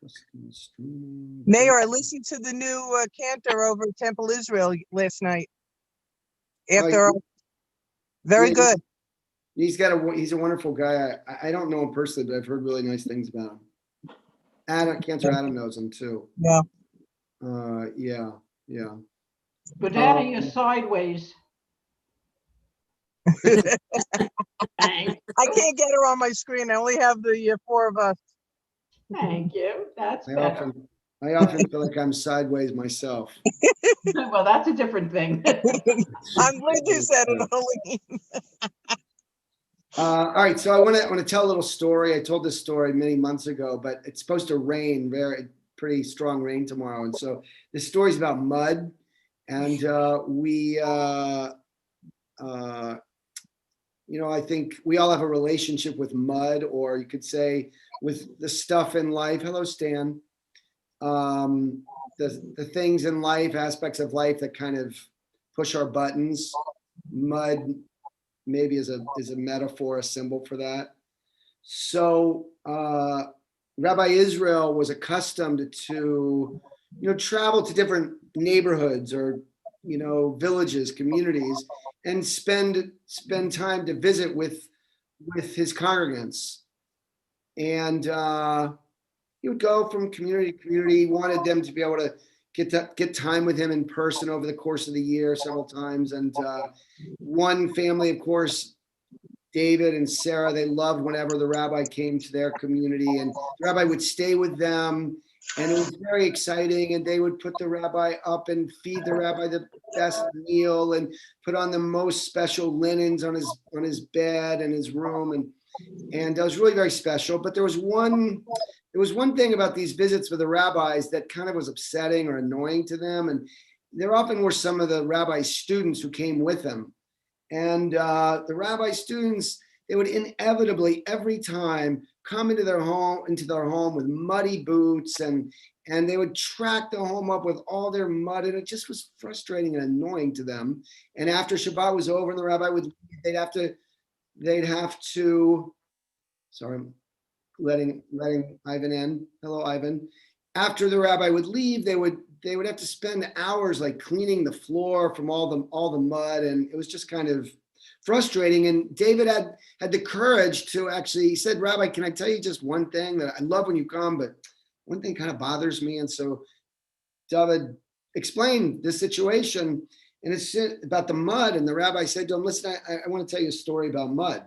Custom streaming. Mayor, I listened to the new cantor over at Temple Israel last night. After very Yeah, good. he's a wonderful guy. I don't know him personally, but I've heard really nice things about him. Cantor Adam knows him too. Yeah. Yeah. Banana, you're sideways. Thank I can't get her on my screen. I only have the four of us. Thank you. That's I better. often feel like I'm sideways myself. Well, that's a different thing. I'm glad you said it, Olene. All right, so I want to tell a little story. I told this story many months ago, but it's supposed to rain, pretty strong rain tomorrow, and so this story is about mud, and I think we all have a relationship with mud, or you could say with the stuff in life. Hello, Stan. The things in life, aspects of life that kind of push our buttons. Mud maybe is a metaphor, a symbol for that. So Rabbi Israel was accustomed to, travel to different neighborhoods or, villages, communities, and spend time to visit with his congregants. And he would go from community to community. He wanted them to be able to get time with him in person over the course of the year several times. And one family, of course, David and Sarah, they loved whenever the rabbi came to their community, and the rabbi would stay with them, and it was very exciting. And they would put the rabbi up and feed the rabbi the best meal and put on the most special linens on his bed and his room, and it was really very special. But there was one thing about these visits with the rabbis that kind of was upsetting or annoying to them, and there often were some of the rabbi's students who came with him. And the rabbi students, they would inevitably every time come into their home with muddy boots, and they would track the home up with all their mud, and it just was frustrating and annoying to them. And after Shabbat was over and the rabbi would, they'd have to. Sorry, I'm letting Ivan in. Hello, Ivan. After the rabbi would leave, they would have to spend hours like cleaning the floor from all the mud, and it was just kind of frustrating. And David had the courage to he said, "Rabbi, can I tell you just one thing that I love when you come, but one thing kind of bothers me." And so David explained the situation, and it's about the mud. And the rabbi said to him, "Listen, I want to tell you a story about mud.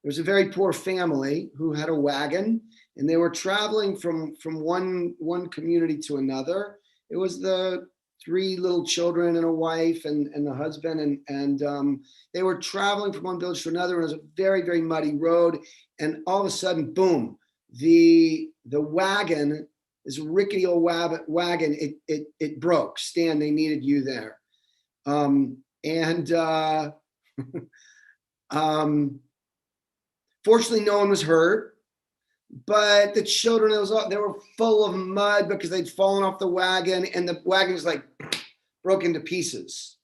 There was a very poor family who had a wagon, and they were traveling from one community to another. It was the 3 little children and a wife and the husband, and they were traveling from one village to another, and it was a very, very muddy road. And all of a sudden, boom, the wagon, this rickety old wagon, it broke. Stan, they needed you there. Fortunately, no one was hurt, but the children, they were full of mud because they'd fallen off the wagon, and the wagon was like broke into pieces.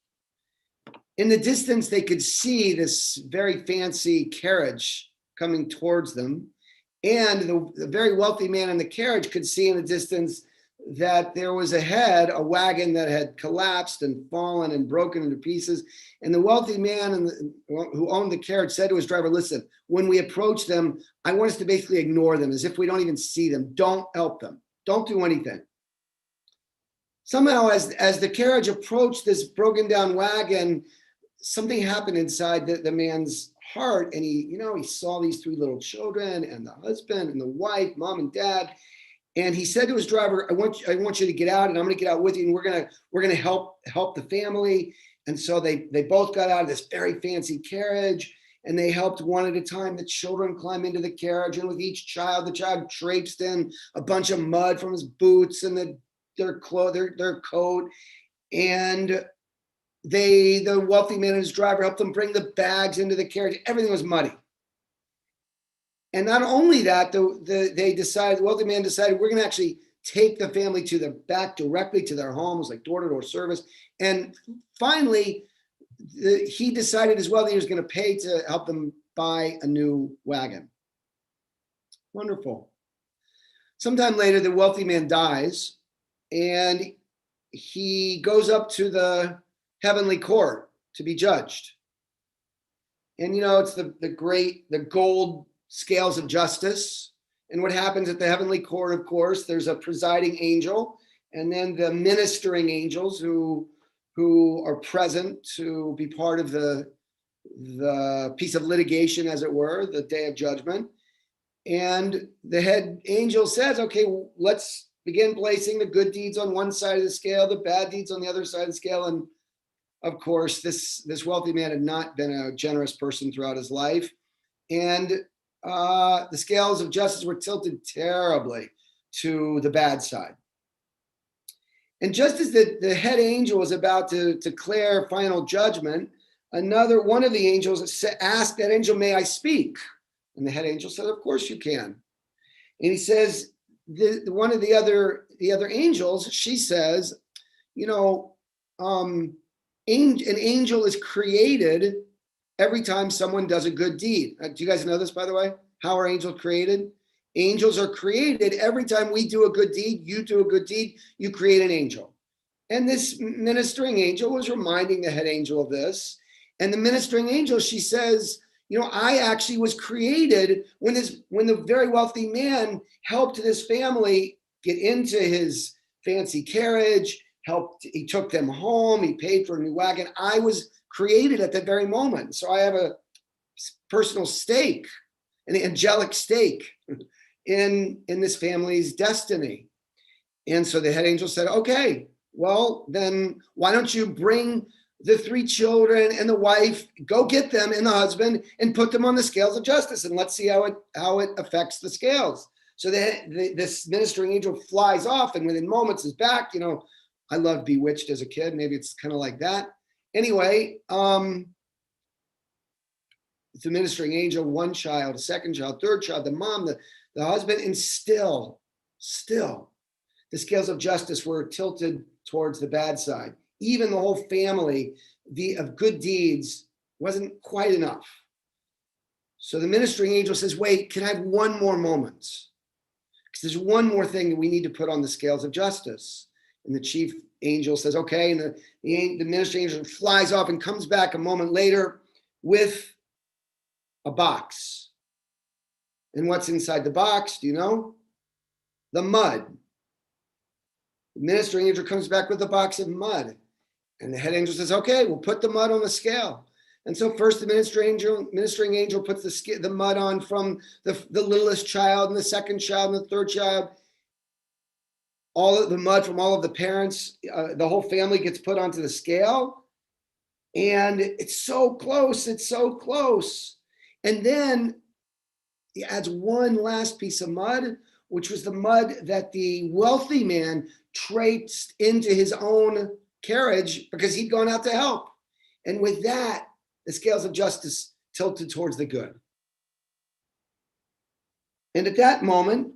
In the distance, they could see this very fancy carriage coming towards them, and the very wealthy man in the carriage could see in the distance that there was ahead a wagon that had collapsed and fallen and broken into pieces. And the wealthy man who owned the carriage said to his driver, "Listen, when we approach them, I want us to basically ignore them as if we don't even see them. Don't help them. Don't do anything." Somehow, as the carriage approached this broken down wagon, something happened inside the man's heart. And he saw these 3 little children and the husband and the wife, mom and dad. And he said to his driver, I want you to get out, and I'm going to get out with you, and we're gonna help the family." And so they both got out of this very fancy carriage, and they helped one at a time. The children climb into the carriage, and with each child, the child traipsed in a bunch of mud from his boots and their coat, and the wealthy man and his driver helped them bring the bags into the carriage. Everything was muddy. And not only that, the wealthy man decided, we're going to actually take the family back directly to their homes, like door-to-door service. And finally, he decided as well that he was going to pay to help them buy a new wagon. Wonderful. sometime later, the wealthy man dies, and he goes up to the heavenly court to be judged. And it's the gold scales of justice. And what happens at the heavenly court, of course, there's a presiding angel, and then the ministering angels who are present to be part of the piece of litigation, as it were, the day of judgment. And the head angel says, okay, let's begin placing the good deeds on one side of the scale, the bad deeds on the other side of the scale. And of course, this wealthy man had not been a generous person throughout his life. And the scales of justice were tilted terribly to the bad side. And just as the head angel was about to declare final judgment, another one of the angels asked that angel, may I speak? And the head angel said, of course you can. And he says, one of the other angels, she says, an angel is created every time someone does a good deed. Do you guys know this, by the way? How are angels created? Angels are created every time we do a good deed, you do a good deed, you create an angel. And this ministering angel was reminding the head angel of this. And the ministering angel, she says, I actually was created when the very wealthy man helped this family get into his fancy carriage, he took them home, he paid for a new wagon. I was created at that very moment. So I have a personal stake, an angelic stake in this family's destiny. And so the head angel said, okay, well, then why don't you bring the 3 children and the wife, go get them and the husband and put them on the scales of justice, and let's see how it affects the scales. So this ministering angel flies off, and within moments is back. I loved Bewitched as a kid. Maybe it's kind of like that. Anyway, it's a ministering angel, 1 child, a 2nd child, 3rd child, the mom, the husband, and still, the scales of justice were tilted towards the bad side. Even the whole family of good deeds wasn't quite enough. So the ministering angel says, wait, can I have one more moment? Because there's one more thing that we need to put on the scales of justice. And the chief angel says, okay. And the ministering angel flies off and comes back a moment later with a box. And what's inside the box? Do you know? The mud. The ministering angel comes back with a box of mud. And the head angel says, okay, we'll put the mud on the scale. And so first the ministering angel puts the mud on from the littlest child and the 2nd child and the 3rd child. All of the mud from all of the parents, the whole family gets put onto the scale. And it's so close, And then he adds one last piece of mud, which was the mud that the wealthy man traipsed into his own carriage because he'd gone out to help. And with that, the scales of justice tilted towards the good. And at that moment,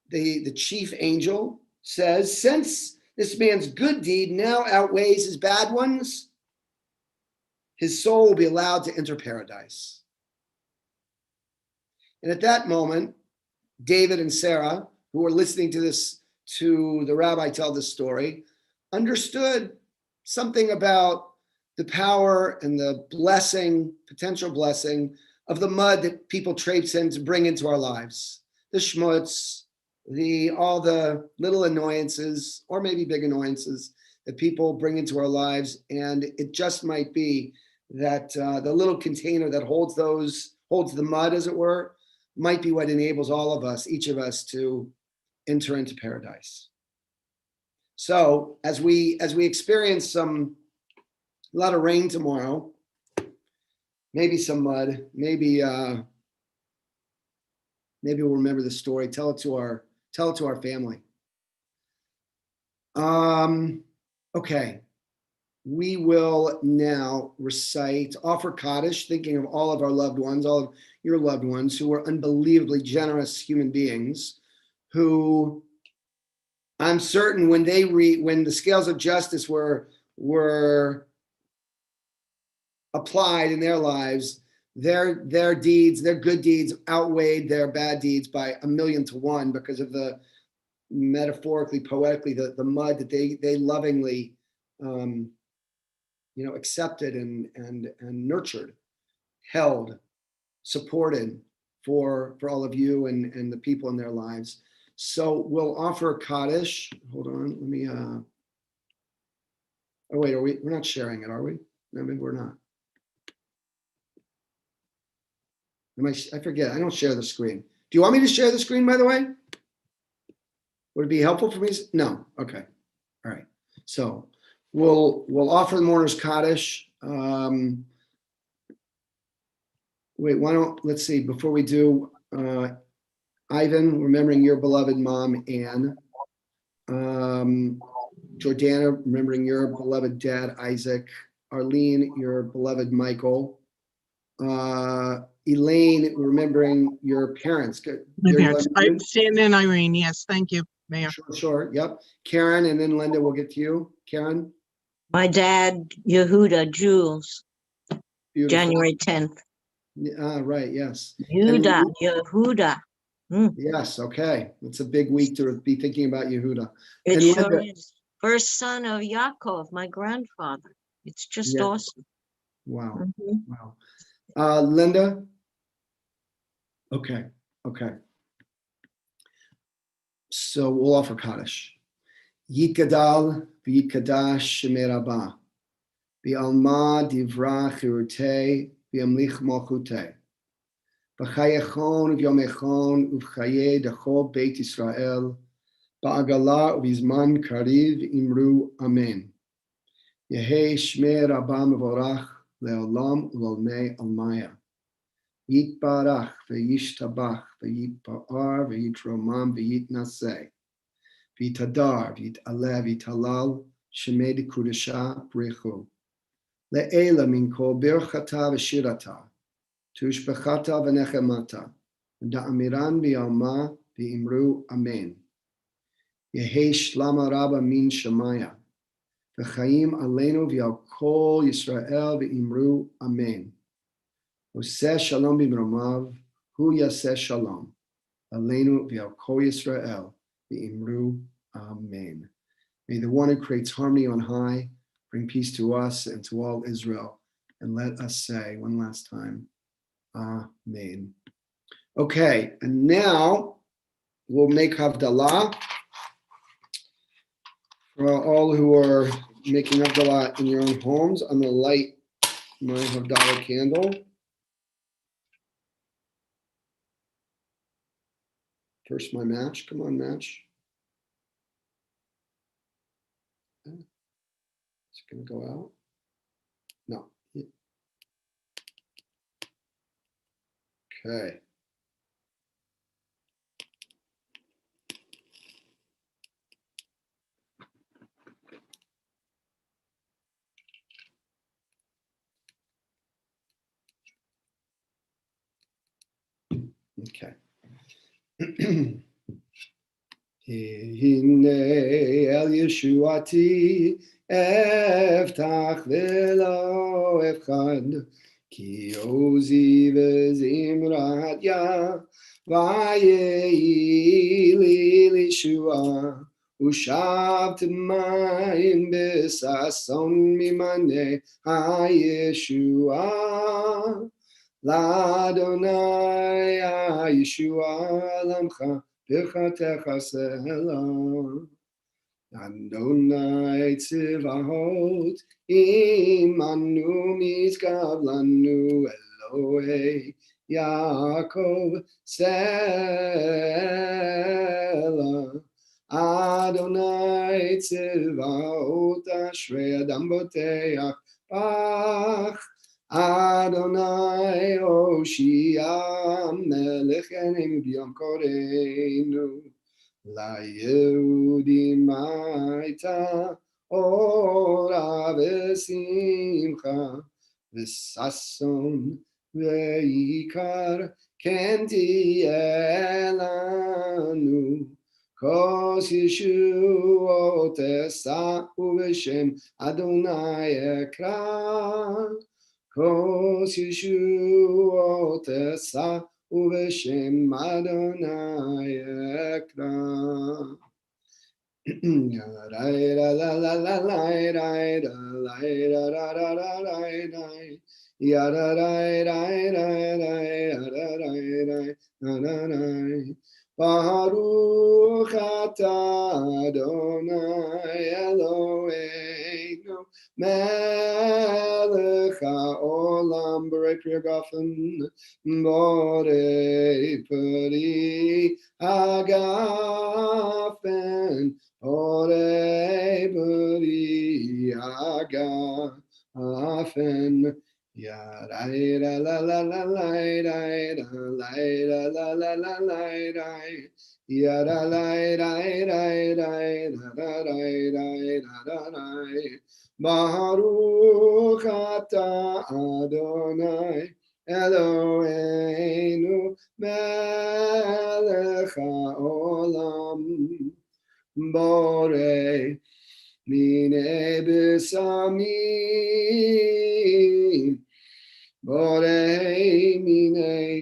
the chief angel says, since this man's good deed now outweighs his bad ones, his soul will be allowed to enter paradise. And at that moment, David and Sarah, who were listening to the rabbi tell this story, understood something about the power and the potential blessing of the mud that people traipse in to bring into our lives. The schmutz, all the little annoyances, or maybe big annoyances that people bring into our lives. And it just might be that the little container that holds the mud, as it were, might be what enables all of us, each of us, to enter into paradise. So as we experience a lot of rain tomorrow, maybe some mud, maybe we'll remember the story, tell it to our family. Okay, we will now offer Kaddish, thinking of all of our loved ones, all of your loved ones who were unbelievably generous human beings, who I'm certain when the scales of justice were applied in their lives, their good deeds outweighed their bad deeds by 1,000,000 to 1 because of the metaphorically, poetically, the mud that they lovingly, accepted and nurtured, held, supported for all of you and the people in their lives. So we'll offer Kaddish. Hold on, let me. Oh wait, we're not sharing it, are we? No, maybe we're not. I forget. I don't share the screen. Do you want me to share the screen, by the way? Would it be helpful for me? No. Okay. All right. So we'll offer the mourners Kaddish. Wait, let's see, before we do, Ivan, remembering your beloved mom, Anne. Jordana, remembering your beloved dad, Isaac. Arlene, your beloved Michael. Elaine, remembering your parents. My parents. Shannon and Irene. Yes, thank you, Mayor. Sure. Yep. Karen, and then Linda, we'll get to you. Karen. My dad, Yehuda, Jules, Beautiful. January 10th. Right, yes. Yehuda. Yes, okay. It's a big week to be thinking about Yehuda. It And sure Linda. is. First son of Yaakov, my grandfather. It's just awesome. Wow. Mhm. Wow. Linda. Okay. So we'll offer Kaddish. Yitgadal v'yitkadash shemei Rabbah. V'alma divra chirutei v'yamlich malchutei. V'chayechon v'yomechon uv'chaye dechol Beit Yisrael. Ba'agala uv'izman kariv imru amen. Yehei shmei Rabbah mevorach le'olam u'lolmei almaya. Yitbarach v'yishtabach v'yitpa'ar v'yitromam v'yitnaseh. V'yitadar v'yitaleh v'yitalal shemei dekudesha brichu. Le'ela min kol birchata v'shirata. Tushbechata v'nechemata. Da'amiran v'yalma v'imru amen. Yehei shlama rabba min shemaya. V'chaim aleinu v'yal kol Yisrael v'imru amen. Oseh shalom b'mromav, hu yaseh shalom. Aleinu v'al kol Yisrael v'imru amen. May the one who creates harmony on high bring peace to us and to all Israel. And let us say one last time, amen. Okay, and now we'll make Havdalah. For all who are making Havdalah in your own homes, I'm going to light my Havdalah candle. First, my match. Come on, match. Is it going to go out? No. Okay. Okay. Hine el Yeshuati eftach velo efchad ki ozi vezimrat ya vayehi li Yeshua ushav mayim besason mimane ha-Yeshua L'Adonai Yeshua lamcha Birchatecha Selah. Adonai Tzivahot Imanu Mizgav Lanu Elohei Yaakov Selah. Adonai Tzivahot Ashrei Adam Boteach Bach. Adonai Oshia Melech Enim B'Yom Koreinu La Yehudim Aita Ora V'Simcha V'Sason V'Yikar Ken Tiyeh Lanu Kos Yeshuot Esa U'V'Shem Adonai Ekra Kos Yeshuot Esa Uveshem Adonai Ekra. Baruch atah Adonai Eloheinu melech haolam borei pri hagafen borei pri hagafen borei pri hagafen. Yarai la la la la la la la la la la la la. Yada la la la la la la. Baruch atah Adonai Eloheinu melech haolam borei minei besamim borei minei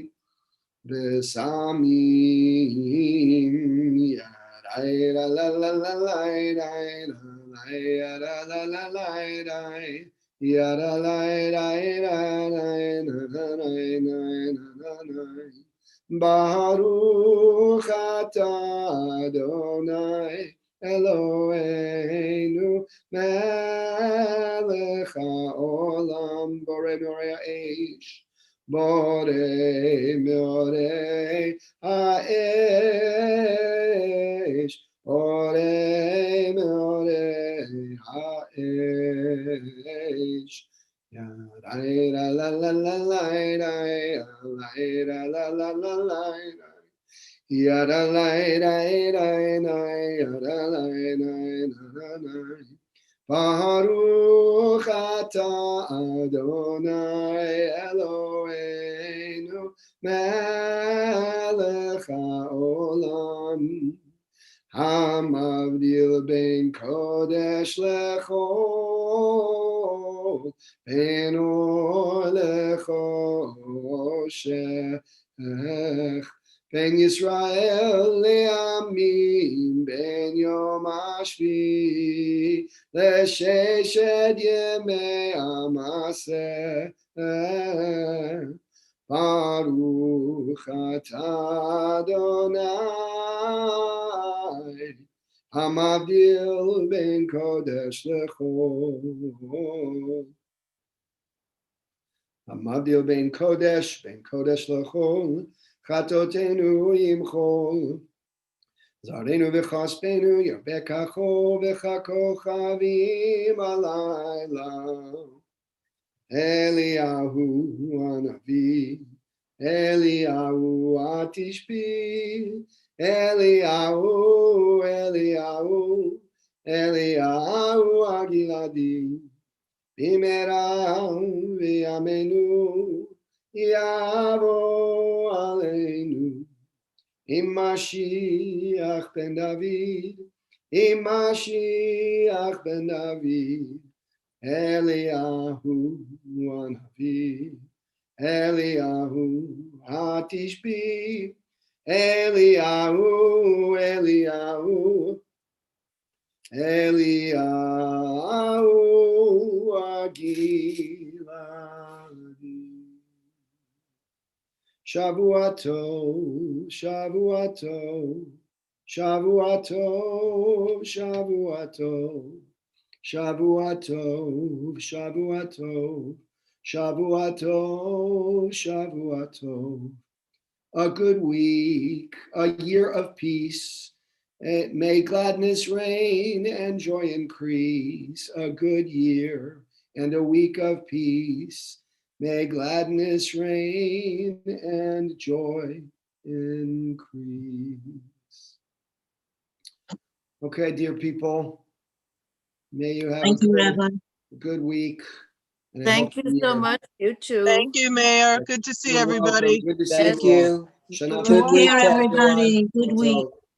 besamim. Yarai la la la la la la yada la la la la yada la la la la. Baruch atah Adonai Eloheinu melech haolam borei meorei ha'esh borei meorei ha'esh borei meorei ha'esh. Yarai la la la la la la la la la la. Yada la la la la yada la la la. Baruch atah Adonai Eloheinu melech haolam hamavdil ben kodesh lechol ben or lechoshech ben Yisrael le'amim ben yom hashvi le'sheshet yemei hamaseh. Baruch atah Adonai hamavdil ben kodesh lechol hamavdil ben kodesh lechol chatotenu imchol zarenu v'chaspenu yarbekacho v'chakochavim alayla. Eliyahu Hanavi, Eliyahu Atishbi, Eliyahu Agiladi, Bimera v'yamenu yavo aleinu, Mashiach ben David, Mashiach ben David. Eliyahu Hanavi, Eliyahu Hatishbi, Eliyahu Agiladi. Shavuato, Shavuato, Shavuato, Shavuato. Shavuato, Shavuato, Shavuato, Shavuato. A good week, a year of peace. May gladness reign and joy increase. A good year and a week of peace. May gladness reign and joy increase. Okay, dear people. May you have Thank you, Rabbi. good week. and a Thank you healthy so year. much. You too. Thank you, Mayor. Good to see You're welcome. everybody. Good to see Thank you all. you. Shana Good Tova. Take week care, to everyone. everybody. Good week.